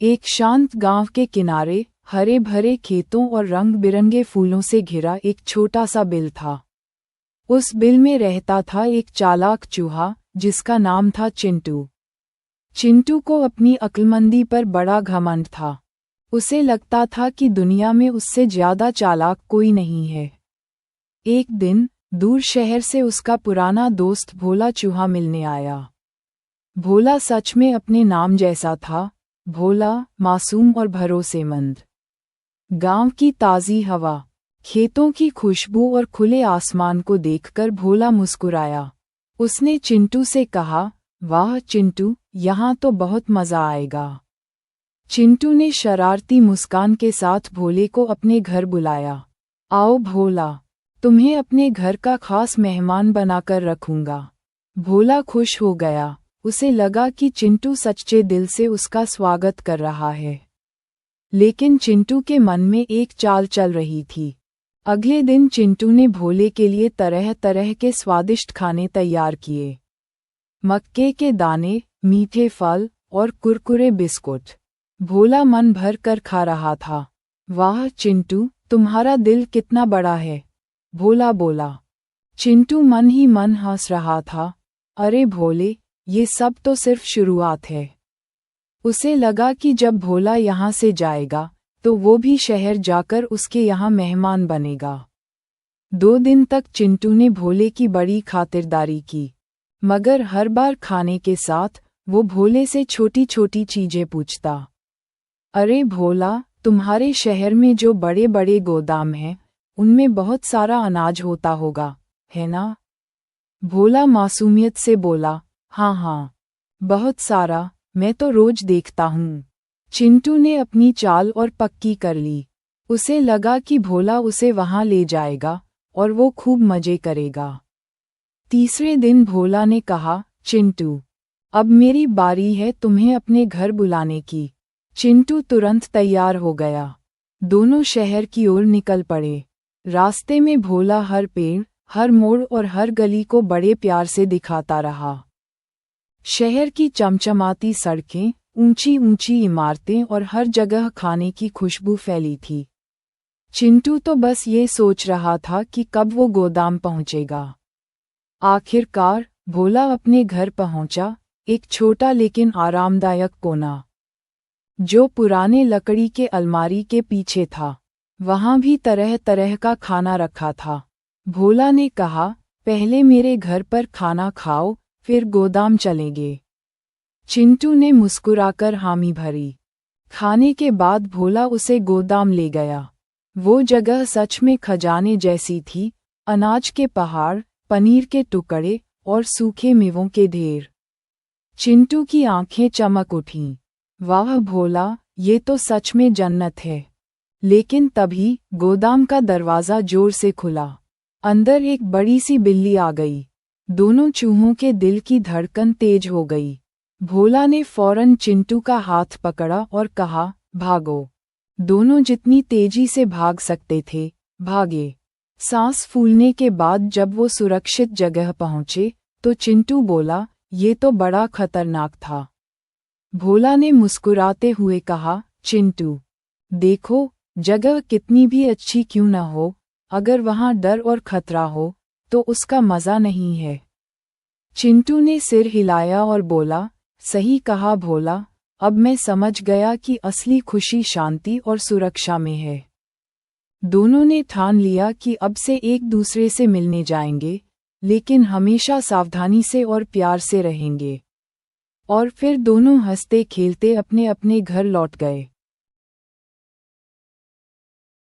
एक शांत गांव के किनारे हरे भरे खेतों और रंग बिरंगे फूलों से घिरा एक छोटा सा बिल था। उस बिल में रहता था एक चालाक चूहा जिसका नाम था चिंटू। चिंटू को अपनी अक्लमंदी पर बड़ा घमंड था। उसे लगता था कि दुनिया में उससे ज्यादा चालाक कोई नहीं है। एक दिन दूर शहर से उसका पुराना दोस्त भोला चूहा मिलने आया। भोला सच में अपने नाम जैसा था, भोला, मासूम और भरोसेमंद। गांव की ताज़ी हवा, खेतों की खुशबू और खुले आसमान को देखकर भोला मुस्कुराया। उसने चिंटू से कहा, वाह चिंटू, यहाँ तो बहुत मज़ा आएगा। चिंटू ने शरारती मुस्कान के साथ भोले को अपने घर बुलाया। आओ भोला, तुम्हें अपने घर का खास मेहमान बनाकर रखूंगा। भोला खुश हो गया। उसे लगा कि चिंटू सच्चे दिल से उसका स्वागत कर रहा है। लेकिन चिंटू के मन में एक चाल चल रही थी। अगले दिन चिंटू ने भोले के लिए तरह तरह के स्वादिष्ट खाने तैयार किए। मक्के के दाने, मीठे फल और कुरकुरे बिस्कुट। भोला मन भर कर खा रहा था। वाह चिंटू, तुम्हारा दिल कितना बड़ा है, भोला बोला। चिंटू मन ही मन हंस रहा था। अरे भोले, ये सब तो सिर्फ शुरुआत है। उसे लगा कि जब भोला यहाँ से जाएगा तो वो भी शहर जाकर उसके यहाँ मेहमान बनेगा। 2 दिन तक चिंटू ने भोले की बड़ी खातिरदारी की, मगर हर बार खाने के साथ वो भोले से छोटी छोटी चीजें पूछता। अरे भोला, तुम्हारे शहर में जो बड़े बड़े गोदाम हैं, उनमें बहुत सारा अनाज होता होगा, है ना? भोला मासूमियत से बोला, हाँ, बहुत सारा, मैं तो रोज देखता हूँ। चिंटू ने अपनी चाल और पक्की कर ली। उसे लगा कि भोला उसे वहां ले जाएगा और वो खूब मजे करेगा। तीसरे दिन भोला ने कहा, चिंटू, अब मेरी बारी है तुम्हें अपने घर बुलाने की। चिंटू तुरंत तैयार हो गया। दोनों शहर की ओर निकल पड़े। रास्ते में भोला हर पेड़, हर मोड़ और हर गली को बड़े प्यार से दिखाता रहा। शहर की चमचमाती सड़कें, ऊंची ऊंची इमारतें और हर जगह खाने की खुशबू फैली थी। चिंटू तो बस ये सोच रहा था कि कब वो गोदाम पहुंचेगा। आखिरकार भोला अपने घर पहुंचा, एक छोटा लेकिन आरामदायक कोना, जो पुराने लकड़ी के अलमारी के पीछे था। वहां भी तरह तरह का खाना रखा था। भोला ने कहा, पहले मेरे घर पर खाना खाओ, फिर गोदाम चलेंगे। चिंटू ने मुस्कुराकर हामी भरी। खाने के बाद भोला उसे गोदाम ले गया। वो जगह सच में खजाने जैसी थी, अनाज के पहाड़, पनीर के टुकड़े और सूखे मेवों के ढेर। चिंटू की आंखें चमक उठीं। वाह भोला, ये तो सच में जन्नत है। लेकिन तभी गोदाम का दरवाज़ा जोर से खुला। अंदर एक बड़ी सी बिल्ली आ गई। दोनों चूहों के दिल की धड़कन तेज हो गई। भोला ने फौरन चिंटू का हाथ पकड़ा और कहा, भागो। दोनों जितनी तेजी से भाग सकते थे, भागे। सांस फूलने के बाद जब वो सुरक्षित जगह पहुंचे, तो चिंटू बोला, ये तो बड़ा खतरनाक था। भोला ने मुस्कुराते हुए कहा, चिंटू, देखो, जगह कितनी भी अच्छी क्यों न हो, अगर वहां डर और खतरा हो, तो उसका मज़ा नहीं है। चिंटू ने सिर हिलाया और बोला, सही कहा भोला, अब मैं समझ गया कि असली खुशी शांति और सुरक्षा में है। दोनों ने ठान लिया कि अब से एक दूसरे से मिलने जाएंगे, लेकिन हमेशा सावधानी से और प्यार से रहेंगे। और फिर दोनों हंसते खेलते अपने अपने घर लौट गए।